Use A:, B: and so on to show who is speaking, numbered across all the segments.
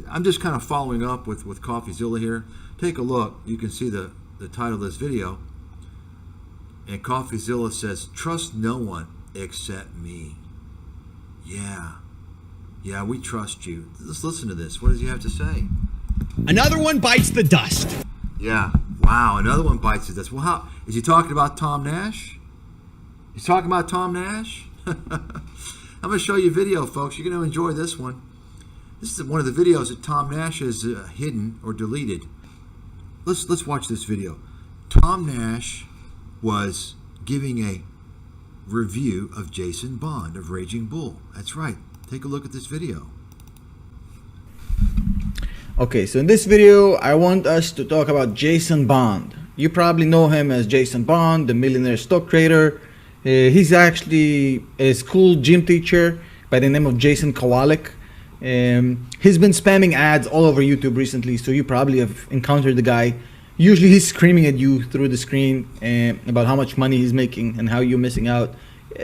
A: I'm just kind of following up with Coffeezilla here. Take a look. You can see the title of this video. And Coffeezilla says, "Trust no one except me." Yeah, we trust you. Let's listen to this. What does he have to say?
B: Another one bites the dust.
A: Yeah, wow, another one bites the dust. Well, how is he talking about Tom Nash? He's talking about Tom Nash? I'm going to show you a video, folks. You're going to enjoy this one. This is one of the videos that Tom Nash has hidden or deleted. Let's watch this video. Tom Nash was giving a review of Jason Bond of Raging Bull. That's right. Take a look at this video.
C: Okay, so in this video, I want us to talk about Jason Bond. You probably know him as Jason Bond, the millionaire stock trader. He's actually a school gym teacher by the name of Jason Kowalik. He's been spamming ads all over YouTube recently, so you probably have encountered the guy. Usually he's screaming at you through the screen about how much money he's making and how you're missing out.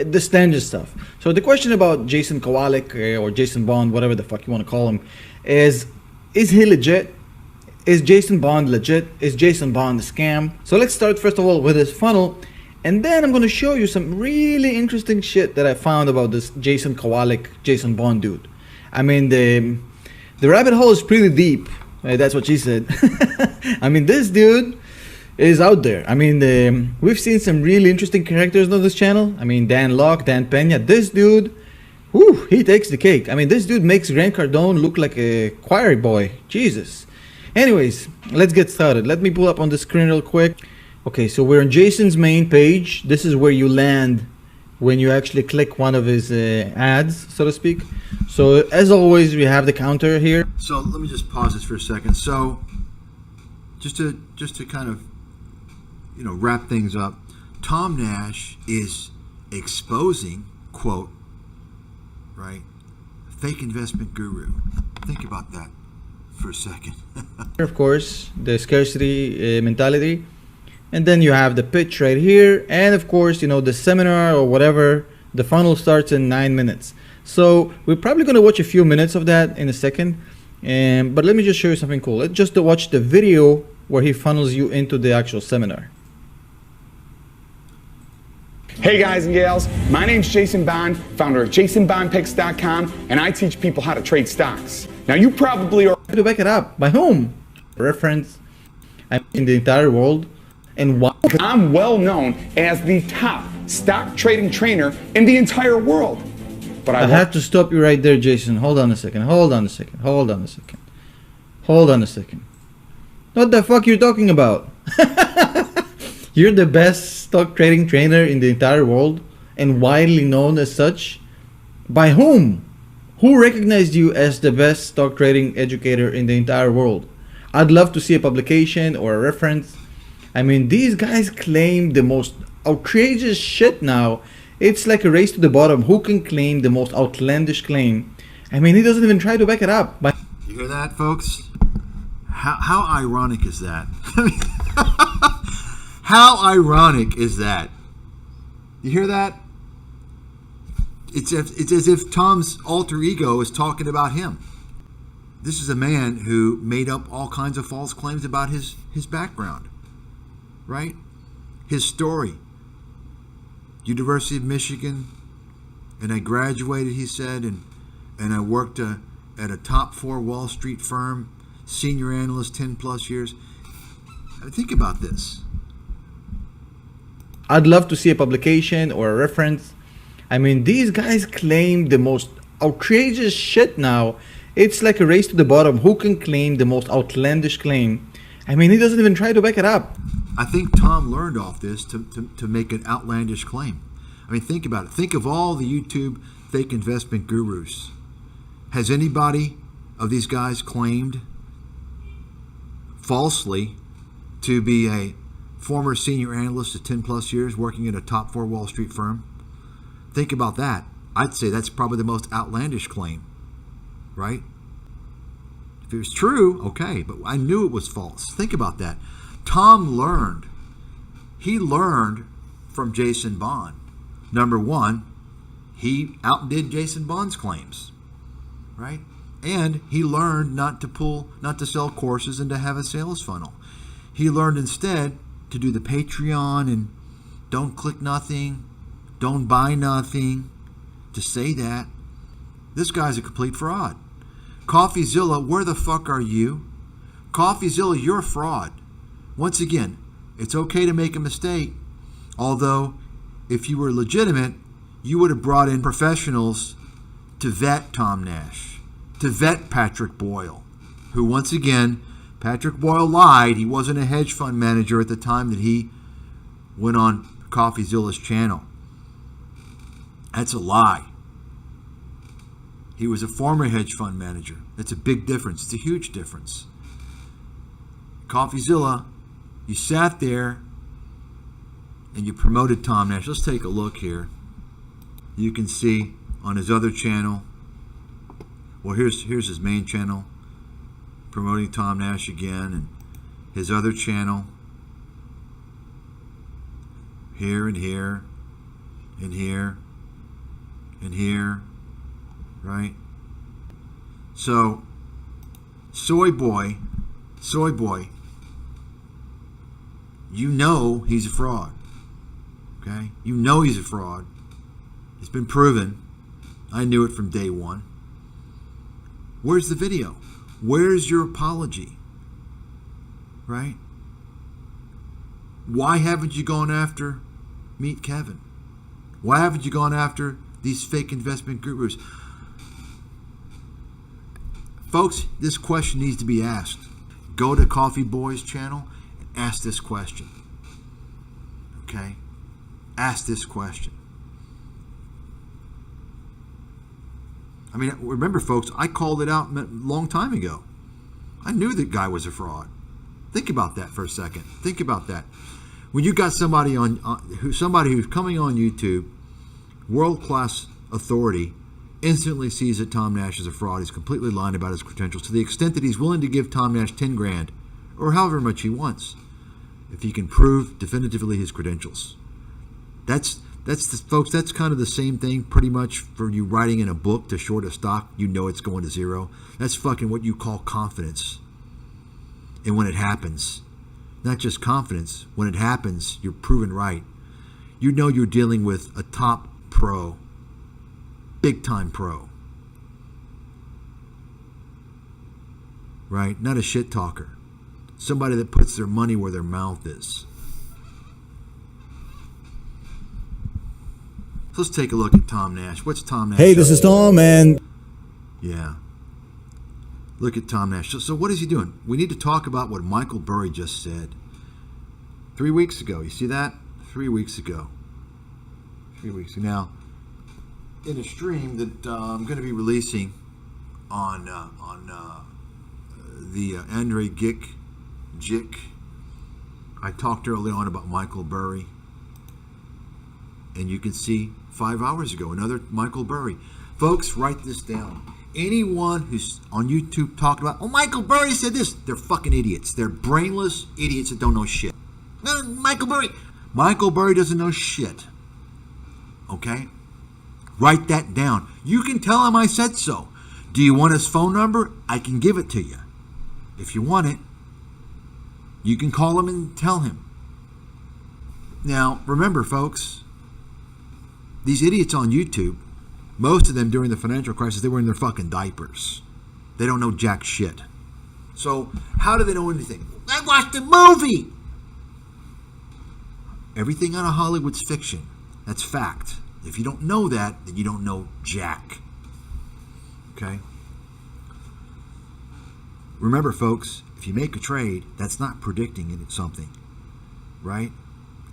C: The standard stuff. So the question about Jason Kowalik or Jason Bond, whatever the fuck you want to call him, is he legit? Is Jason Bond legit? Is Jason Bond a scam? So let's start first of all with his funnel, and then I'm going to show you some really interesting shit that I found about this Jason Kowalik, Jason Bond dude. I mean, the rabbit hole is pretty deep. That's what she said. I mean, this dude is out there. I mean, we've seen some really interesting characters on this channel. I mean, Dan Locke, Dan Pena. This dude, whew, he takes the cake. I mean, this dude makes Grant Cardone look like a choir boy. Jesus. Anyways, let's get started. Let me pull up on the screen real quick. Okay, so we're on Jason's main page. This is where you land when you actually click one of his ads, so to speak. So as always, we have the counter here.
A: So let me just pause this for a second. So just to kind of, you know, wrap things up, Tom Nash is exposing, quote, right, fake investment guru. Think about that for a second.
C: Of course, the scarcity mentality. And then you have the pitch right here. And of course, you know, the seminar or whatever, the funnel starts in 9 minutes. So we're probably going to watch a few minutes of that in a second. But let me just show you something cool. Let's just watch the video where he funnels you into the actual seminar.
D: Hey guys and gals, my name's Jason Bond, founder of JasonBondPicks.com, and I teach people how to trade stocks. Now you probably are...
C: To back it up, by whom? Reference, I'm in the entire world. And why?
D: I'm well known as the top stock trading trainer in the entire world. But
C: I have to stop you right there, Jason. Hold on a second. Hold on a second. Hold on a second. Hold on a second. What the fuck are you talking about? You're the best stock trading trainer in the entire world and widely known as such. By whom? Who recognized you as the best stock trading educator in the entire world? I'd love to see a publication or a reference. I mean, these guys claim the most outrageous shit now. It's like a race to the bottom. Who can claim the most outlandish claim? I mean, he doesn't even try to back it up. But
A: you hear that, folks? How ironic is that? How ironic is that? You hear that? It's as if Tom's alter ego is talking about him. This is a man who made up all kinds of false claims about his background, right? His story. University of Michigan, and I graduated, he said, and I worked at a top 4 Wall Street firm, senior analyst, 10 plus years. I mean, think about this.
C: I'd love to see a publication or a reference. I mean, these guys claim the most outrageous shit now. It's like a race to the bottom. Who can claim the most outlandish claim? I mean, he doesn't even try to back it up.
A: I think Tom learned off this to make an outlandish claim. I mean, think about it. Think of all the YouTube fake investment gurus. Has anybody of these guys claimed falsely to be a former senior analyst of 10 plus years working at a top 4 Wall Street firm? Think about that. I'd say that's probably the most outlandish claim, right? If it was true, okay, but I knew it was false. Think about that. Tom learned. He learned from Jason Bond. Number one, he outdid Jason Bond's claims, right? And he learned not to sell courses and to have a sales funnel. He learned instead to do the Patreon and don't click nothing, don't buy nothing, to say that. This guy's a complete fraud. Coffeezilla, where the fuck are you? Coffeezilla, you're a fraud. Once again, it's okay to make a mistake. Although, if you were legitimate, you would have brought in professionals to vet Tom Nash, to vet Patrick Boyle, who once again, Patrick Boyle lied. He wasn't a hedge fund manager at the time that he went on Coffeezilla's channel. That's a lie. He was a former hedge fund manager. It's a big difference. It's a huge difference. Coffeezilla, you sat there and you promoted Tom Nash. Let's take a look here. You can see on his other channel, well, here's his main channel, promoting Tom Nash again, and his other channel, here and here, and here, and here, right? So, soy boy, you know he's a fraud, okay? You know he's a fraud. It's been proven. I knew it from day one. Where's the video? Where's your apology? Right? Why haven't you gone after Meet Kevin? Why haven't you gone after these fake investment gurus? Folks, this question needs to be asked. Go to Coffee Boy's channel and ask this question. Okay? Ask this question. I mean, remember, folks, I called it out a long time ago. I knew that guy was a fraud. Think about that for a second. Think about that. When you got somebody who's coming on YouTube, world-class authority, instantly sees that Tom Nash is a fraud. He's completely lying about his credentials to the extent that he's willing to give Tom Nash 10 grand or however much he wants if he can prove definitively his credentials. Folks, that's kind of the same thing pretty much for you writing in a book to short a stock. You know it's going to zero. That's fucking what you call confidence. And when it happens, not just confidence, when it happens, you're proven right. You know you're dealing with a top pro, big time pro. Right? Not a shit talker. Somebody that puts their money where their mouth is. Let's take a look at Tom Nash. What's Tom Nash?
E: Hey, this is Tom, and
A: yeah. Look at Tom Nash. So what is he doing? We need to talk about what Michael Burry just said 3 weeks ago. You see that? 3 weeks ago. 3 weeks ago. Now, in a stream that I'm going to be releasing on the Andre Jick, I talked early on about Michael Burry. And you can see 5 hours ago, another Michael Burry. Folks, write this down. Anyone who's on YouTube talking about, oh, Michael Burry said this, they're fucking idiots. They're brainless idiots that don't know shit. Michael Burry doesn't know shit. Okay? Write that down. You can tell him I said so. Do you want his phone number? I can give it to you. If you want it, you can call him and tell him. Now, remember, folks, these idiots on YouTube, most of them during the financial crisis, they were in their fucking diapers. They don't know jack shit. So, how do they know anything? I watched the movie! Everything out of Hollywood's fiction. That's fact. If you don't know that, then you don't know jack. Okay? Remember, folks, if you make a trade, that's not predicting something. Right?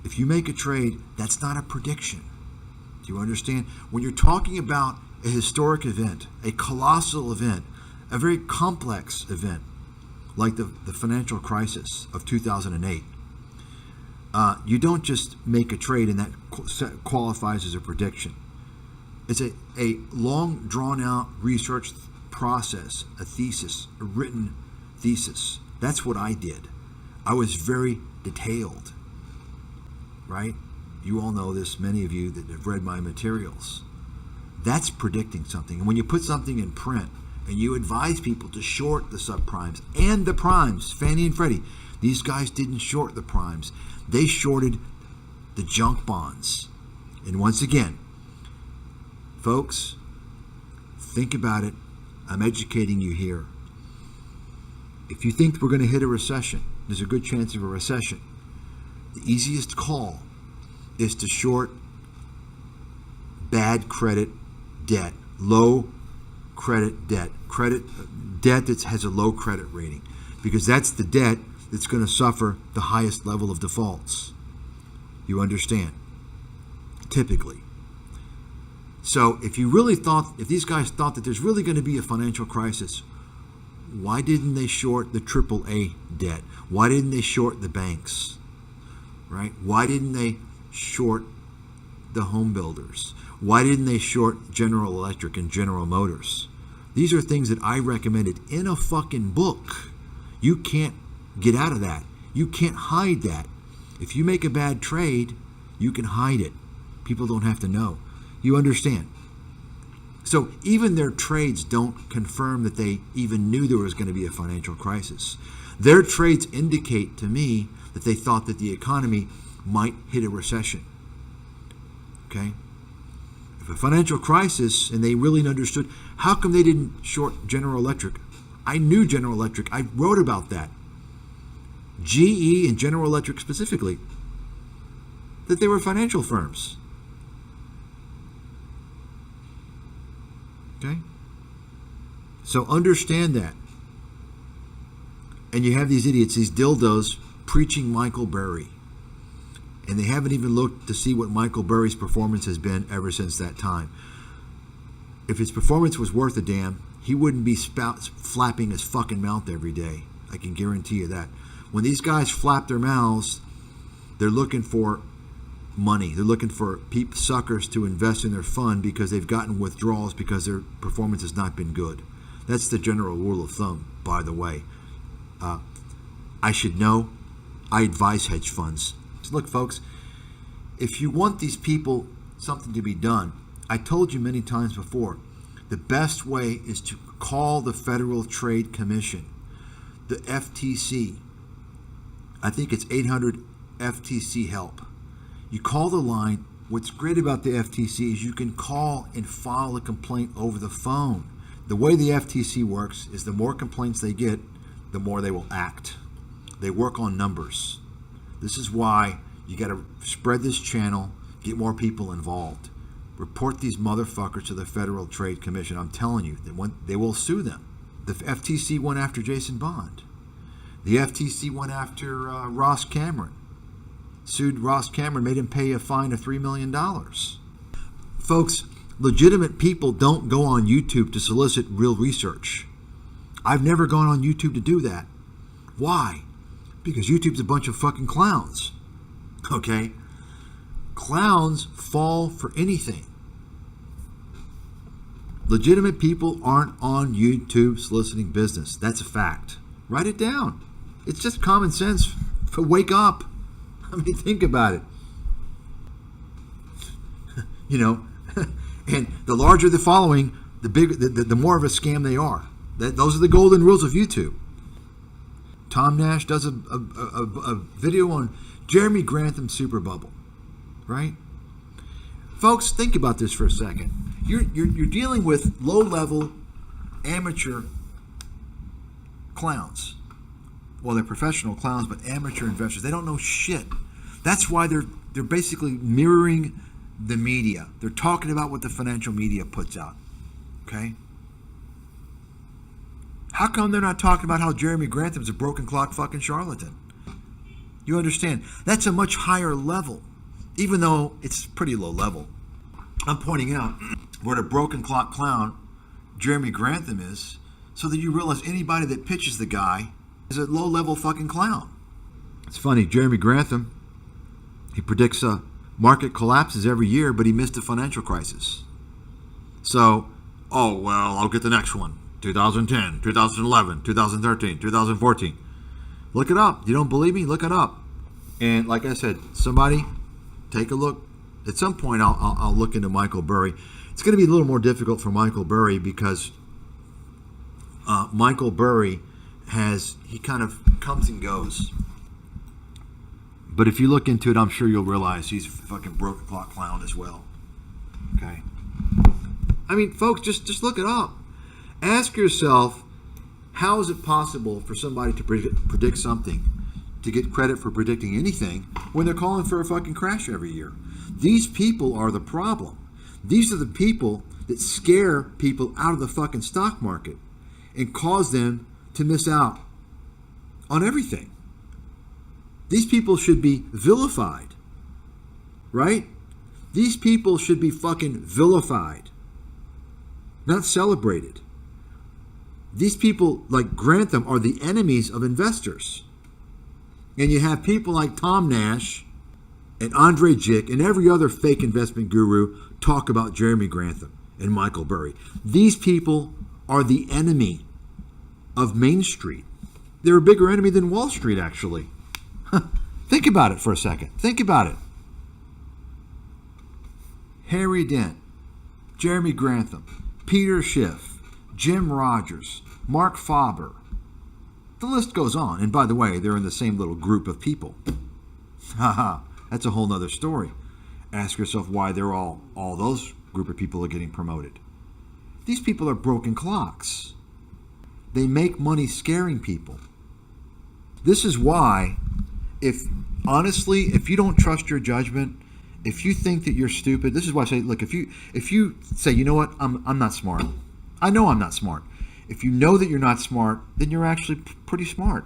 A: If you make a trade, that's not a prediction. Do you understand? When you're talking about a historic event, a colossal event, a very complex event, like the financial crisis of 2008, you don't just make a trade and that qualifies as a prediction. It's a long, drawn-out research process, a thesis, a written thesis. That's what I did. I was very detailed, right? You all know this, many of you that have read my materials. That's predicting something. And when you put something in print, and you advise people to short the subprimes and the primes, Fannie and Freddie. These guys didn't short the primes. They shorted the junk bonds. And once again, folks, think about it. I'm educating you here. If you think we're going to hit a recession, there's a good chance of a recession. The easiest call is to short bad credit debt, low credit debt, debt that has a low credit rating, because that's the debt that's going to suffer the highest level of defaults. You understand? Typically. So if you really thought, if these guys thought that there's really going to be a financial crisis, why didn't they short the AAA debt? Why didn't they short the banks? Right? Why didn't they short the home builders? Why didn't they short General Electric and General Motors? These are things that I recommended in a fucking book. You can't get out of that. You can't hide that. If you make a bad trade, you can hide it. People don't have to know. You understand? So even their trades don't confirm that they even knew there was going to be a financial crisis. Their trades indicate to me that they thought that the economy might hit a recession. Okay? If a financial crisis, and they really understood, how come they didn't short General Electric? I knew General Electric. I wrote about that. GE and General Electric specifically, that they were financial firms. Okay? So understand that. And you have these idiots, these dildos, preaching Michael Burry. And they haven't even looked to see what Michael Burry's performance has been ever since that time. If his performance was worth a damn, he wouldn't be flapping his fucking mouth every day. I can guarantee you that. When these guys flap their mouths, they're looking for money. They're looking for suckers to invest in their fund because they've gotten withdrawals because their performance has not been good. That's the general rule of thumb, by the way. I should know. I advise hedge funds. So look, folks, if you want these people something to be done, I told you many times before, the best way is to call the Federal Trade Commission, the FTC. I think it's 800 FTC help. You call the line. What's great about the FTC is you can call and file a complaint over the phone. The way the FTC works is the more complaints they get, the more they will act. They work on numbers. This is why you got to spread this channel, get more people involved. Report these motherfuckers to the Federal Trade Commission. I'm telling you, they will sue them. The FTC went after Jason Bond. The FTC went after Ross Cameron. Sued Ross Cameron, made him pay a fine of $3 million. Folks, legitimate people don't go on YouTube to solicit real research. I've never gone on YouTube to do that. Why? Because YouTube's a bunch of fucking clowns. Okay? Clowns fall for anything. Legitimate people aren't on YouTube soliciting business. That's a fact. Write it down. It's just common sense. Wake up. I mean, think about it. You know, and the larger the following, the more of a scam they are. Those are the golden rules of YouTube. Tom Nash does a video on Jeremy Grantham's super bubble, right? Folks, think about this for a second. You're dealing with low-level amateur clowns. Well, they're professional clowns, but amateur investors. They don't know shit. That's why they're basically mirroring the media. They're talking about what the financial media puts out. Okay? How come they're not talking about how Jeremy Grantham's a broken clock fucking charlatan? You understand? That's a much higher level, even though it's pretty low level. I'm pointing out what a broken clock clown Jeremy Grantham is, so that you realize anybody that pitches the guy is a low-level fucking clown. It's funny, Jeremy Grantham, he predicts market collapses every year, but he missed a financial crisis. So, oh, well, I'll get the next one. 2010, 2011, 2013, 2014. Look it up. You don't believe me? Look it up. And like I said, somebody take a look. At some point, I'll look into Michael Burry. It's going to be a little more difficult for Michael Burry because Michael Burry he kind of comes and goes. But if you look into it, I'm sure you'll realize he's a fucking broken clock clown as well. Okay? I mean, folks, just look it up. Ask yourself, how is it possible for somebody to predict something, to get credit for predicting anything, when they're calling for a fucking crash every year? These people are the problem. These are the people that scare people out of the fucking stock market and cause them to miss out on everything. These people should be vilified, right? These people should be fucking vilified, not celebrated. These people like Grantham are the enemies of investors. And you have people like Tom Nash and Andre Jick and every other fake investment guru talk about Jeremy Grantham and Michael Burry. These people are the enemy of Main Street. They're a bigger enemy than Wall Street, actually. Think about it for a second. Think about it. Harry Dent, Jeremy Grantham, Peter Schiff, Jim Rogers, Mark Faber. The list goes on. And by the way, they're in the same little group of people. Haha, that's a whole nother story. Ask yourself why all those group of people are getting promoted. These people are broken clocks. They make money scaring people. This is why, if you don't trust your judgment, if you think that you're stupid, this is why I say, look, if you say, you know what, I'm not smart. I know I'm not smart. If you know that you're not smart, then you're actually pretty smart.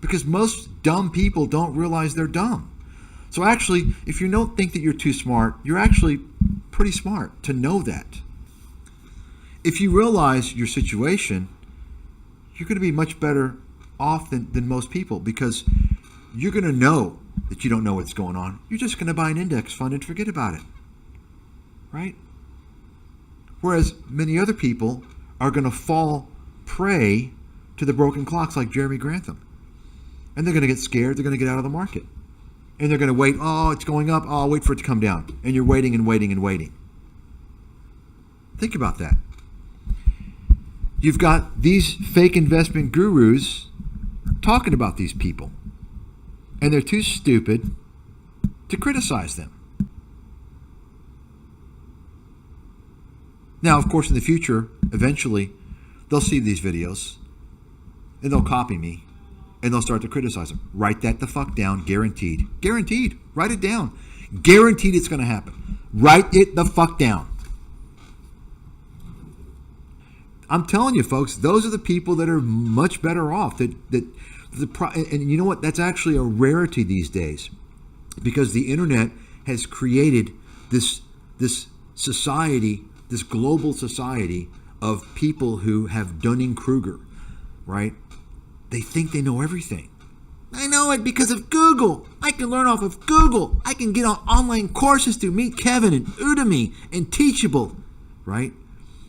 A: Because most dumb people don't realize they're dumb. So actually, if you don't think that you're too smart, you're actually pretty smart to know that. If you realize your situation, you're going to be much better off than most people, because you're going to know that you don't know what's going on. You're just going to buy an index fund and forget about it. Right? Whereas many other people are going to fall prey to the broken clocks like Jeremy Grantham. And they're going to get scared. They're going to get out of the market. And they're going to wait. Oh, it's going up. Oh, I'll wait for it to come down. And you're waiting and waiting and waiting. Think about that. You've got these fake investment gurus talking about these people. And they're too stupid to criticize them. Now, of course, in the future, eventually, they'll see these videos and they'll copy me and they'll start to criticize them. Write that the fuck down, guaranteed. Guaranteed. Write it down. Guaranteed it's going to happen. Write it the fuck down. I'm telling you, folks, those are the people that are much better off. And you know what? That's actually a rarity these days, because the internet has created this society, this global society of people who have Dunning-Kruger, right? They think they know everything. I know it because of Google. I can learn off of Google. I can get on online courses through Meet Kevin and Udemy and Teachable, right?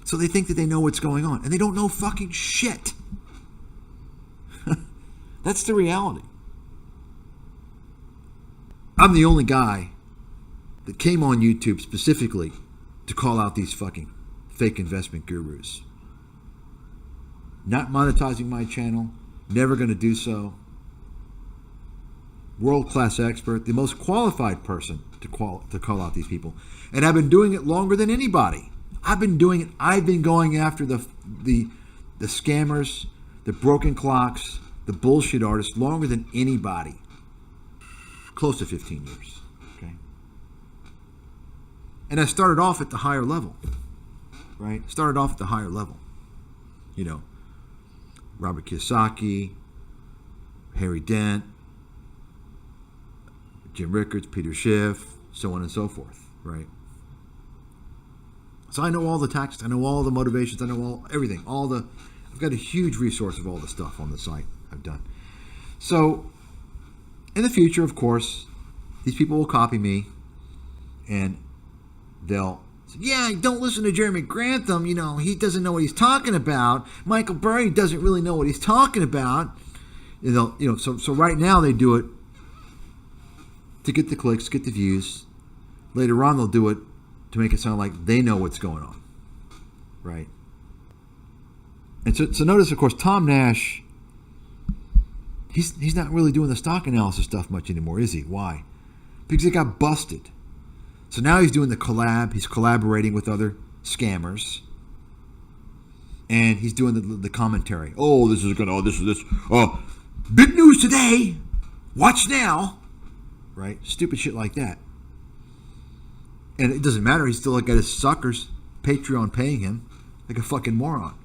A: So they think that they know what's going on, and they don't know fucking shit. That's the reality. I'm the only guy that came on YouTube specifically to call out these fucking fake investment gurus. Not monetizing my channel, never going to do so. World-class expert, the most qualified person to call out these people. And I've been doing it longer than anybody. I've been doing it. I've been going after the scammers, the broken clocks, the bullshit artists longer than anybody. Close to 15 years. Okay. And I started off at the higher level. Right? Started off at the higher level. You know, Robert Kiyosaki, Harry Dent, Jim Rickards, Peter Schiff, so on and so forth. Right? So I know all the tactics, I know all the motivations, I know everything. I've got a huge resource of all the stuff on the site I've done. So in the future, of course, these people will copy me and they'll say, yeah, don't listen to Jeremy Grantham. You know, he doesn't know what he's talking about. Michael Burry doesn't really know what he's talking about. So right now they do it to get the clicks, get the views. Later on, they'll do it to make it sound like they know what's going on, right? And so notice, of course, Tom Nash, he's not really doing the stock analysis stuff much anymore, is he? Why? Because he got busted. So now he's doing the collab. He's collaborating with other scammers. And he's doing the commentary. Oh, this is going to, oh, this is this. Oh, big news today. Watch now. Right? Stupid shit like that. And it doesn't matter. He's still got his suckers, Patreon paying him like a fucking moron.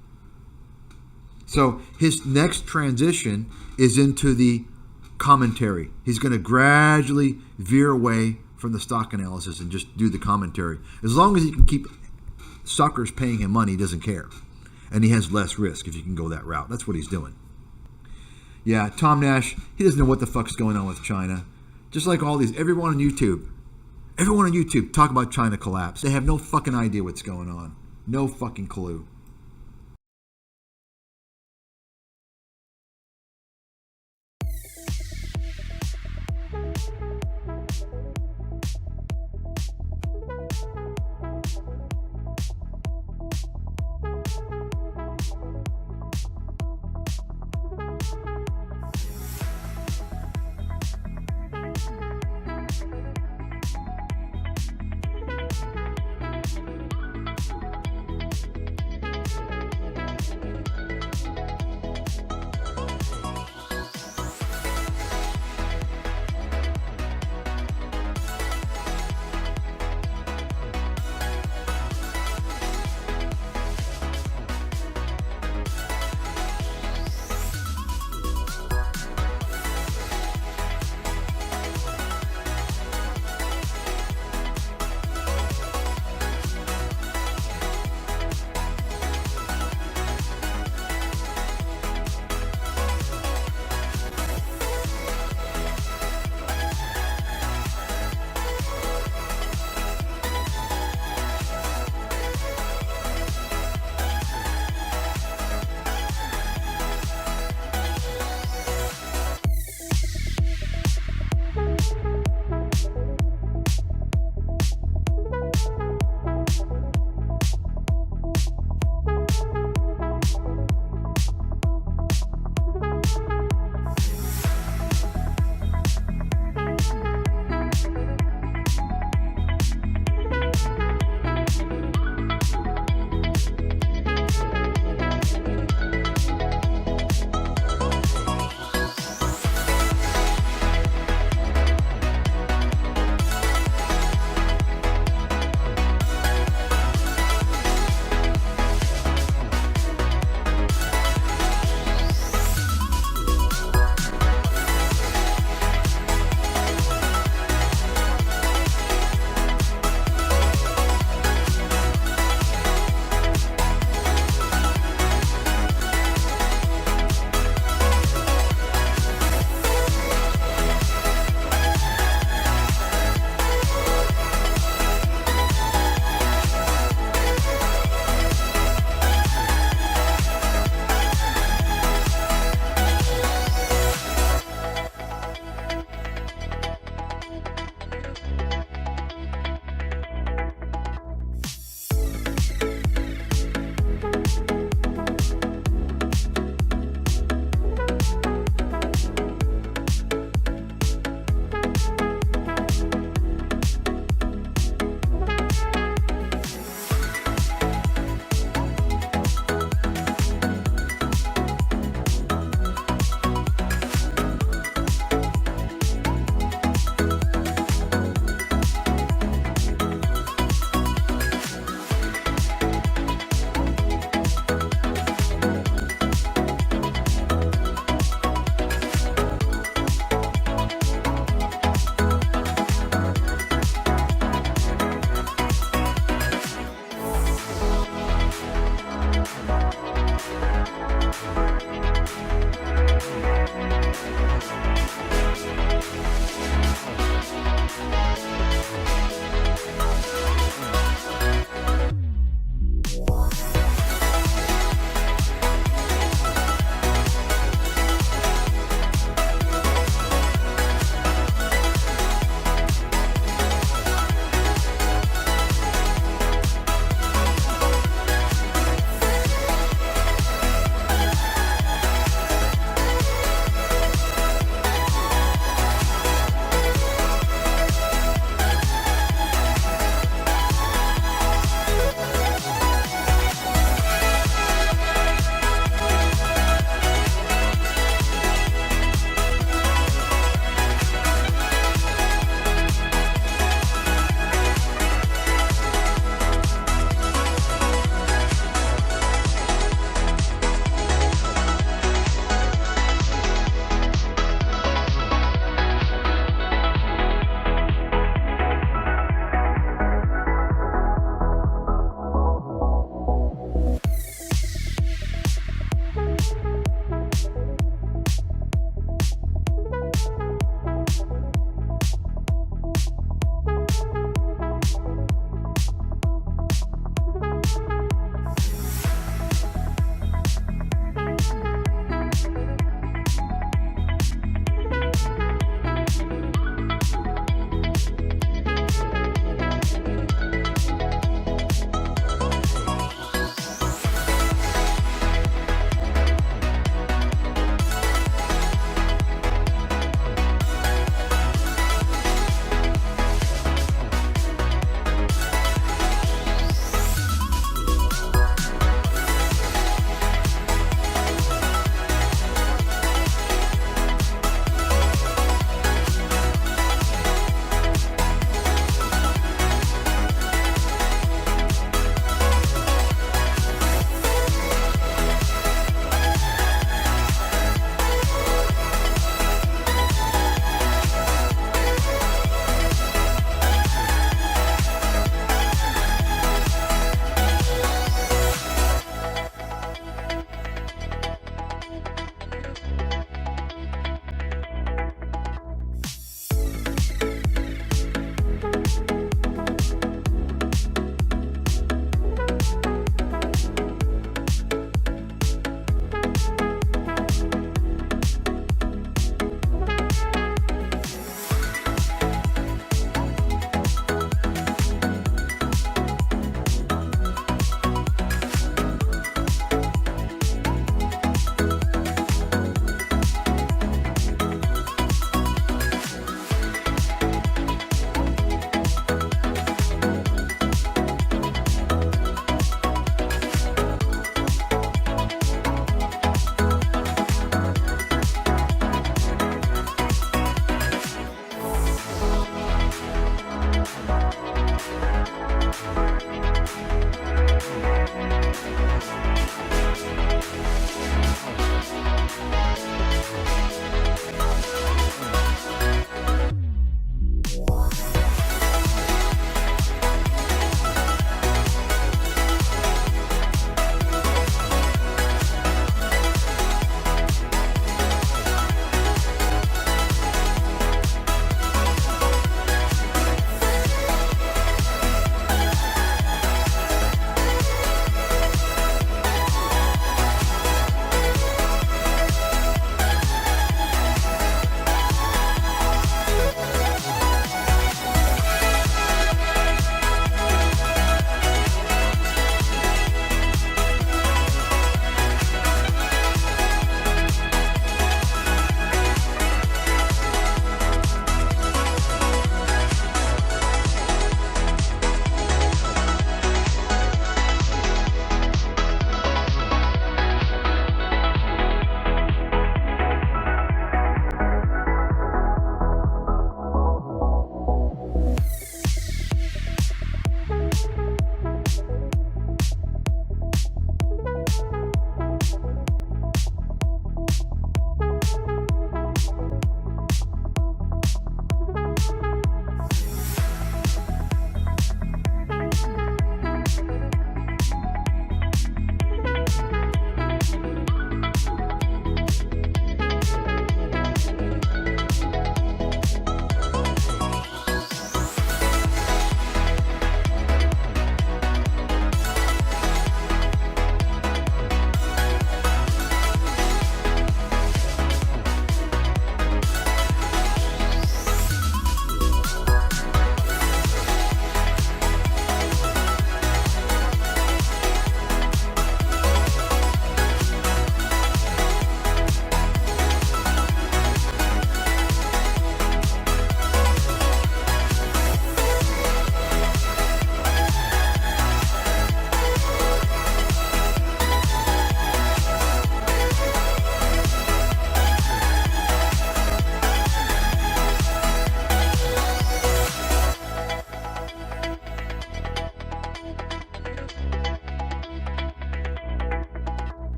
A: So his next transition is into the commentary. He's going to gradually veer away from the stock analysis and just do the commentary. As long as he can keep suckers paying him money, he doesn't care. And he has less risk if you can go that route. That's what he's doing. Yeah, Tom Nash, he doesn't know what the fuck's going on with China. Just like everyone on YouTube talk about China collapse. They have no fucking idea what's going on. No fucking clue.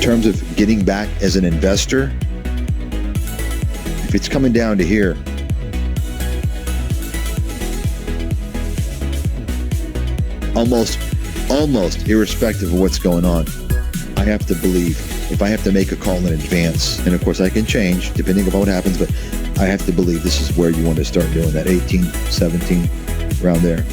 E: terms of getting back as an investor, if it's coming down to here, almost irrespective of what's going on, I have to believe, if I have to make a call in advance, and of course I can change depending on what happens, but I have to believe this is where you want to start doing that 18, 17, around there.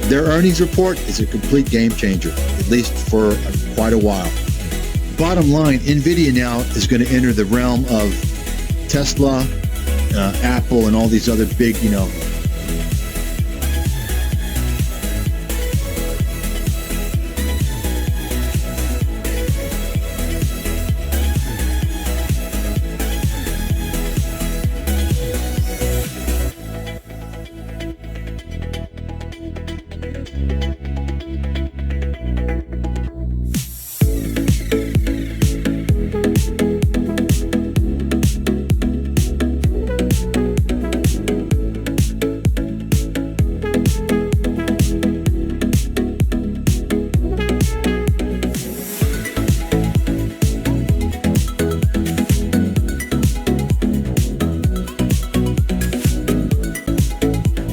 E: Their earnings report is a complete game changer, at least for quite a while. Bottom line, NVIDIA now is going to enter the realm of Tesla, Apple, and all these other big,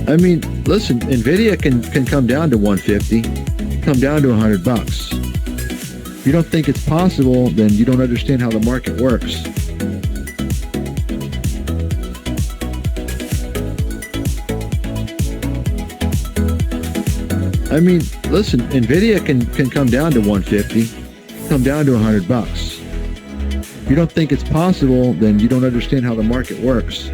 E: I mean, listen, NVIDIA can come down to 150, come down to $100. If you don't think it's possible, then you don't understand how the market works. I mean, listen, NVIDIA can come down to 150, come down to $100. If you don't think it's possible, then you don't understand how the market works.